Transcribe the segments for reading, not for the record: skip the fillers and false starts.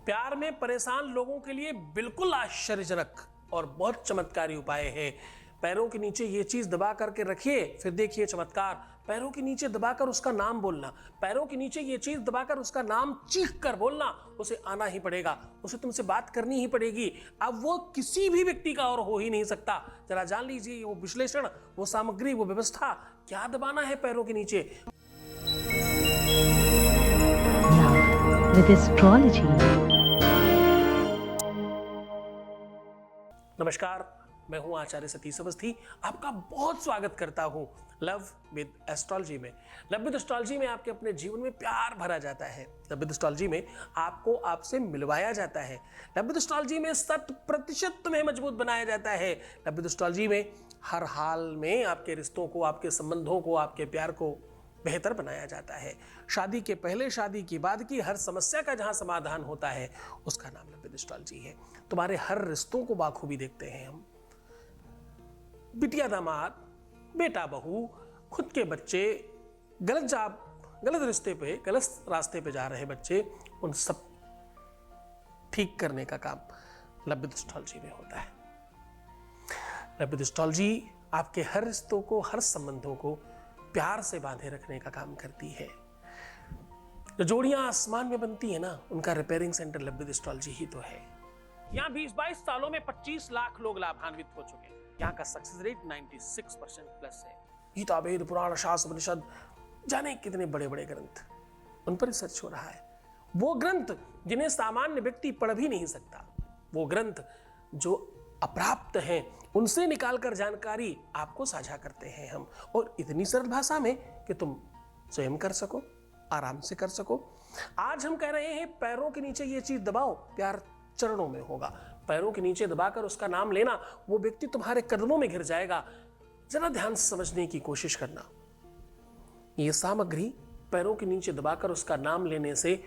प्यार में परेशान लोगों के लिए बिल्कुल आश्चर्यजनक और बहुत चमत्कारी उपाय है। पैरों के नीचे ये चीज दबा करके रखिए, फिर देखिए चमत्कार। पैरों के नीचे दबाकर उसका नाम बोलना, पैरों के नीचे ये चीज दबाकर उसका नाम चीख कर बोलना, उसे आना ही पड़ेगा, उसे तुमसे बात करनी ही पड़ेगी। अब वो किसी भी व्यक्ति का और हो ही नहीं सकता। जरा जान लीजिए वो विश्लेषण, वो सामग्री, वो व्यवस्था, क्या दबाना है पैरों के नीचे। With astrology. नमस्कार, मैं हूं आचार्य सतीश अवस्थी। आपका बहुत स्वागत करता हूं लव विद एस्ट्रोलॉजी में। लव विद एस्ट्रोलॉजी में आपके अपने जीवन में प्यार भरा जाता है। लव विद एस्ट्रोलॉजी में आपको आपसे मिलवाया जाता है। लव विद एस्ट्रोलॉजी में 100% तुम्हें मजबूत बनाया जाता है। लव विद एस्ट्रोलॉजी में हर हाल में आपके रिश्तों को, आपके संबंधों को, आपके प्यार को बेहतर बनाया जाता है। शादी के पहले, शादी के बाद की हर समस्या का जहां समाधान होता है उसका नाम लव विद एस्ट्रोलॉजी है। तुम्हारे हर रिश्तों को बाखूबी देखते हैं हम। बिटिया दामाद, बेटा बहू, खुद के बच्चे, गलत रिश्ते पे, गलत रास्ते पे जा रहे बच्चे, उन सब ठीक करने का काम लव विद एस्ट्रोलॉजी में होता है। लव विद एस्ट्रोलॉजी आपके हर रिश्तों को, हर संबंधों को प्यार से बांधे रखने का काम करती है। जो जोड़ियां आसमान में बनती है ना, उनका repairing centre love with astrology ही तो है। यहाँ 20-22 सालों में 25 लाख लोग लाभान्वित हो चुके हैं। यहाँ का सक्सेस रेट 96% प्लस है। गीता, वेद, पुराण, शास्त्र, उपनिषद, जाने कितने बड़े बड़े ग्रंथ, उन पर रिसर्च हो रहा है। वो ग्रंथ जिन्हें सामान्य व्यक्ति पढ़ भी नहीं सकता, वो ग्रंथ जो अप्राप्त हैं, उनसे निकालकर जानकारी आपको साझा करते हैं हम, और इतनी सरल भाषा में कि तुम स्वयं कर सको, आराम से कर सको। आज हम कह रहे हैं पैरों के नीचे ये चीज दबाओ, प्यार चरणों में होगा। पैरों के नीचे दबाकर उसका नाम लेना, वो व्यक्ति तुम्हारे कदमों में गिर जाएगा। जरा ध्यान से समझने की कोशिश करना। ये सामग्री पैरों के नीचे दबाकर उसका नाम लेने से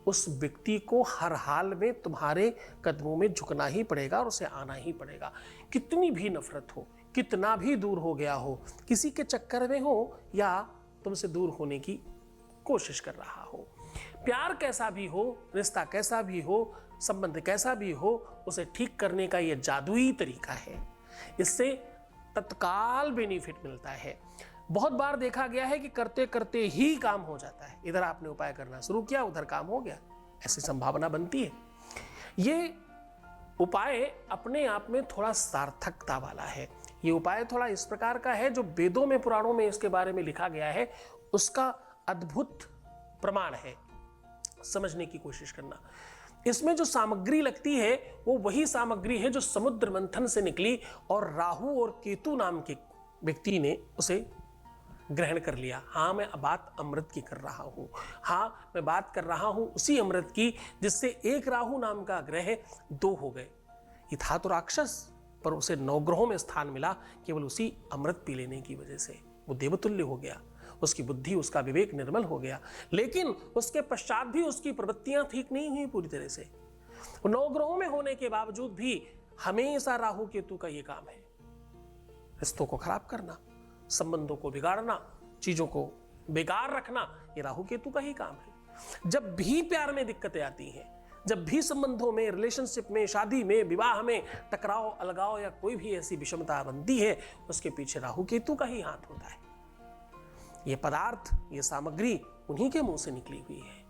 उस व्यक्ति को हर हाल में तुम्हारे कदमों में झुकना ही पड़ेगा और उसे आना ही पड़ेगा। कितनी भी नफरत हो, कितना भी दूर हो गया हो, किसी के चक्कर में हो या तुमसे दूर होने की कोशिश कर रहा हो, प्यार कैसा भी हो, रिश्ता कैसा भी हो, संबंध कैसा भी हो, उसे ठीक करने का यह जादुई तरीका है। इससे तत्काल बेनिफिट मिलता है। बहुत बार देखा गया है कि करते करते ही काम हो जाता है। इधर आपने उपाय करना शुरू किया, उधर काम हो गया, ऐसी संभावना बनती है। ये उपाय अपने आप में थोड़ा सार्थकता वाला है। ये उपाय थोड़ा इस प्रकार का है, जो वेदों में, पुराणों में इसके बारे में लिखा गया है, उसका अद्भुत प्रमाण है। समझने की कोशिश करना। इसमें जो सामग्री लगती है वो वही सामग्री है जो समुद्र मंथन से निकली और राहु और केतु नाम के व्यक्ति ने उसे ग्रहण कर लिया। हाँ, मैं बात अमृत की कर रहा हूँ। हाँ, मैं बात कर रहा हूँ उसी अमृत की जिससे एक राहु नाम का ग्रह 2 हो गए। ये था तो राक्षस, पर उसे 9 ग्रहों में स्थान मिला केवल उसी अमृत पी लेने की वजह से। वो देवतुल्य हो गया, उसकी बुद्धि, उसका विवेक निर्मल हो गया। लेकिन उसके पश्चात भी उसकी प्रवृत्तियां ठीक नहीं हुई पूरी तरह से। 9 ग्रहों में होने के बावजूद भी हमेशा राहु केतु का ये काम है, रिश्तों को खराब करना, संबंधों को बिगाड़ना, चीजों को बेकार रखना। ये राहु केतु का ही काम है। जब भी प्यार में दिक्कतें आती हैं, जब भी संबंधों में, रिलेशनशिप में, शादी में, विवाह में टकराव, अलगाव या कोई भी ऐसी विषमता बनती है, उसके पीछे राहु केतु का ही हाथ होता है। ये पदार्थ, ये सामग्री उन्हीं के मुंह से निकली हुई है।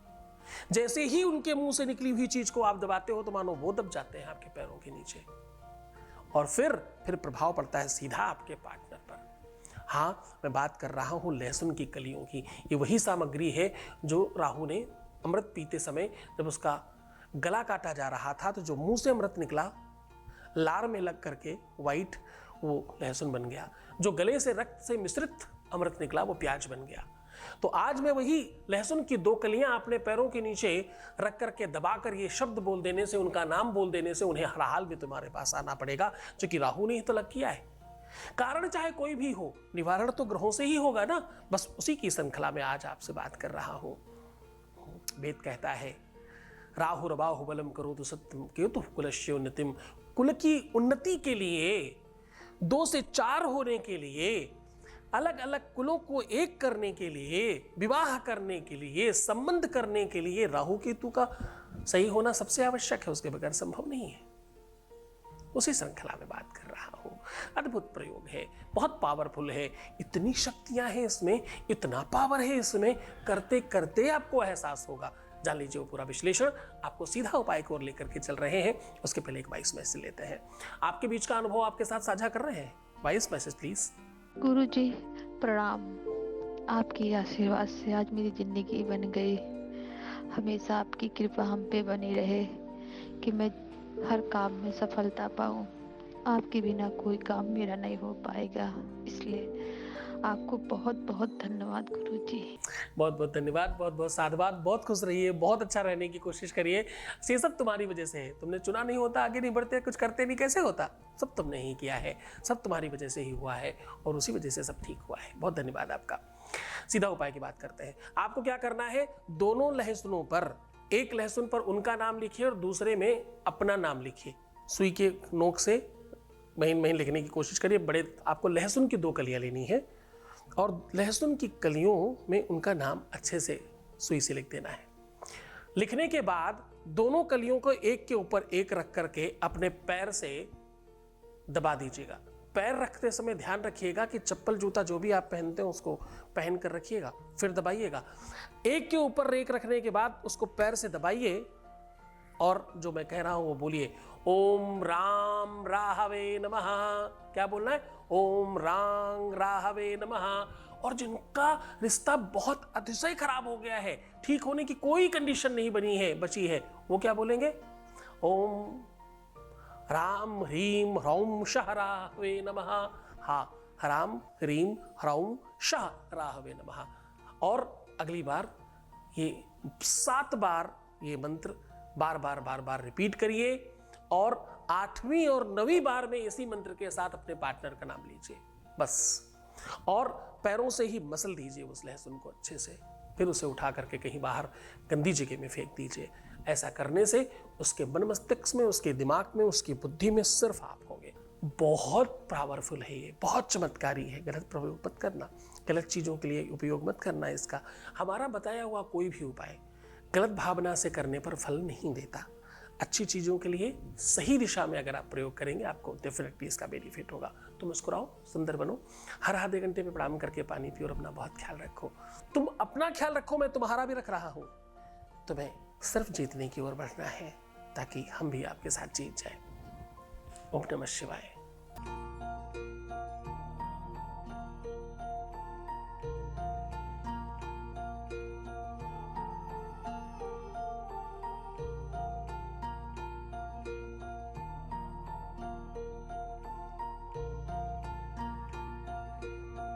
जैसे ही उनके मुंह से निकली हुई चीज को आप दबाते हो तो मानो वो दब जाते हैं आपके पैरों के नीचे, और फिर प्रभाव पड़ता है सीधा आपके पार्टनर पर। हाँ, मैं बात कर रहा हूं लहसुन की कलियों की। ये वही सामग्री है जो राहु ने अमृत पीते समय, जब उसका गला काटा जा रहा था, तो जो मुंह से अमृत निकला, लार में लग करके व्हाइट, वो लहसुन बन गया। जो गले से रक्त से मिश्रित अमृत निकला, वो प्याज बन गया। तो आज मैं वही लहसुन की 2 कलियां अपने पैरों के नीचे रख करके दबाकर ये शब्द बोल देने से, उनका नाम बोल देने से उन्हें हर हाल में तुम्हारे पास आना पड़ेगा, जो कि राहु ने ही तो लग किया है। कारण चाहे कोई भी हो, निवारण तो ग्रहों से ही होगा ना। बस उसी की श्रृंखला में आज आपसे बात कर रहा हूं। वेद कहता है, राहु रबाहु बलम करोतु सत्यम केतु कुलस्य उन्नतिम। कुल की उन्नति के लिए, 2 से 4 होने के लिए, अलग अलग कुलों को एक करने के लिए, विवाह करने के लिए, संबंध करने के लिए राहु केतु का सही होना सबसे आवश्यक है, उसके बगैर संभव नहीं है। उसी श्रृंखला में बात कर रहा हूं। अद्भुत प्रयोग है, बहुत पावरफुल है, इतनी शक्तियां हैं इसमें, इतना पावर है इसमें, करते करते आपको एहसास होगा। जान लीजिए वो पूरा विश्लेषण, आपको सीधा उपाय की ओर लेकर के चल रहे हैं। उसके पहले एक वॉइस मैसेज लेते हैं। आपके बीच का अनुभव आपके साथ साझा कर रहे हैं। Voice message please. गुरुजी प्रणाम। आपके आशीर्वाद से आज मेरी जिंदगी बन गई। हमेशा आपकी कृपा हम पे बनी रहे कि मैं हर काम में सफलता पाऊं। आपके बिना कोई काम मेरा नहीं हो पाएगा, इसलिए आपको बहुत बहुत धन्यवाद गुरुजी। बहुत बहुत धन्यवाद, बहुत बहुत साधुवाद। बहुत खुश रहिए, बहुत अच्छा रहने की कोशिश करिए। ये सब तुम्हारी वजह से है। तुमने चुना नहीं होता, आगे नहीं बढ़ते, कुछ करते नहीं, कैसे होता? सब तुमने ही किया है, सब तुम्हारी वजह से ही हुआ है और उसी वजह से सब ठीक हुआ है। बहुत धन्यवाद आपका। सीधा उपाय की बात करते हैं। आपको क्या करना है, दोनों लहसुनों पर, एक लहसुन पर उनका नाम लिखिए और दूसरे में अपना नाम लिखिए। सुई के नोक से महीन महीन लिखने की कोशिश करिए। बड़े आपको लहसुन की 2 कलियां लेनी है और लहसुन की कलियों में उनका नाम अच्छे से सुई से लिख देना है। लिखने के बाद दोनों कलियों को एक के ऊपर एक रख करके अपने पैर से दबा दीजिएगा। पैर रखते समय ध्यान रखिएगा कि चप्पल जूता जो भी आप पहनते हो उसको पहन कर रखिएगा, फिर दबाइएगा। एक के ऊपर एक रखने के बाद उसको पैर से दबाइए और जो मैं कह रहा हूं वो बोलिए, ओम राम राहवे नमः। क्या बोलना है? ओम राम राहवे नमः। और जिनका रिश्ता बहुत अतिशय खराब हो गया है, ठीक होने की कोई कंडीशन नहीं बनी है, बची है, वो क्या बोलेंगे? ओम राम ह्रीम ह्रौम शह राहवे नमः। हाँ, राम ह्रीम ह्रौम शह राहवे नमः। और अगली बार ये 7 बार ये मंत्र बार बार रिपीट करिए और 8वीं और 9वीं बार में इसी मंत्र के साथ अपने पार्टनर का नाम लीजिए बस। और पैरों से ही मसल दीजिए उस लहसुन को अच्छे से, फिर उसे उठा करके कहीं बाहर गंदी जगह में फेंक दीजिए। ऐसा करने से उसके मन मस्तिष्क में, उसके दिमाग में, उसकी बुद्धि में सिर्फ आप होंगे। बहुत पावरफुल है ये, बहुत चमत्कारी है। गलत प्रयोग मत करना, गलत चीज़ों के लिए उपयोग मत करना इसका। हमारा बताया हुआ कोई भी उपाय गलत भावना से करने पर फल नहीं देता। अच्छी चीज़ों के लिए सही दिशा में अगर आप प्रयोग करेंगे, आपको डेफिनेटली इसका बेनिफिट होगा। तो मुस्कुराओ, सुंदर बनो, हर आधे घंटे में प्रणाम करके पानी पियो और अपना बहुत ख्याल रखो। तुम अपना ख्याल रखो, मैं तुम्हारा भी रख रहा हूँ। तुम्हें सिर्फ जीतने की ओर बढ़ना है ताकि हम भी आपके साथ जीत जाए। ओम नमः शिवाय।